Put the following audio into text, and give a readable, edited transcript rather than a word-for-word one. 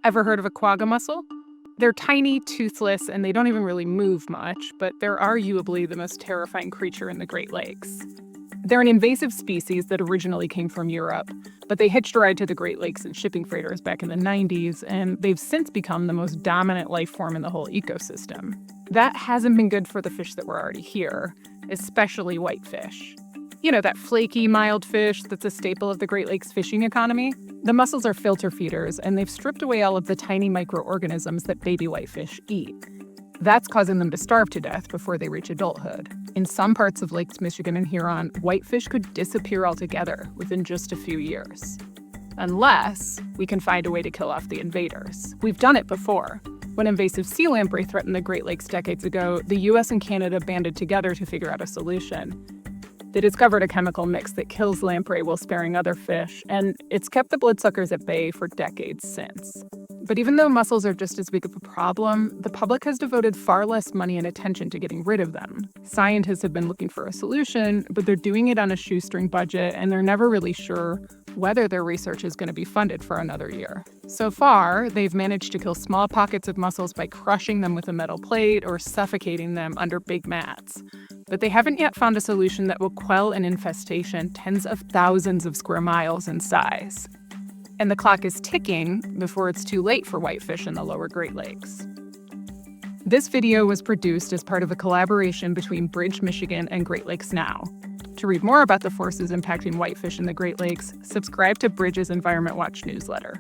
Ever heard of a quagga mussel? They're tiny, toothless, and they don't even really move much, but they're arguably the most terrifying creature in the Great Lakes. They're an invasive species that originally came from Europe, but they hitched a ride to the Great Lakes in shipping freighters back in the 90s, and they've since become the most dominant life form in the whole ecosystem. That hasn't been good for the fish that were already here, especially whitefish. You know, that flaky, mild fish that's a staple of the Great Lakes fishing economy? The mussels are filter feeders, and they've stripped away all of the tiny microorganisms that baby whitefish eat. That's causing them to starve to death before they reach adulthood. In some parts of Lakes Michigan and Huron, whitefish could disappear altogether within just a few years. Unless we can find a way to kill off the invaders. We've done it before. When invasive sea lamprey threatened the Great Lakes decades ago, the US and Canada banded together to figure out a solution. They discovered a chemical mix that kills lamprey while sparing other fish, and it's kept the bloodsuckers at bay for decades since. But even though mussels are just as big of a problem, the public has devoted far less money and attention to getting rid of them. Scientists have been looking for a solution, but they're doing it on a shoestring budget, and they're never really sure whether their research is going to be funded for another year. So far, they've managed to kill small pockets of mussels by crushing them with a metal plate or suffocating them under big mats. But they haven't yet found a solution that will quell an infestation tens of thousands of square miles in size. And the clock is ticking before it's too late for whitefish in the lower Great Lakes. This video was produced as part of a collaboration between Bridge, Michigan and Great Lakes Now. To read more about the forces impacting whitefish in the Great Lakes, subscribe to Bridge's Environment Watch newsletter.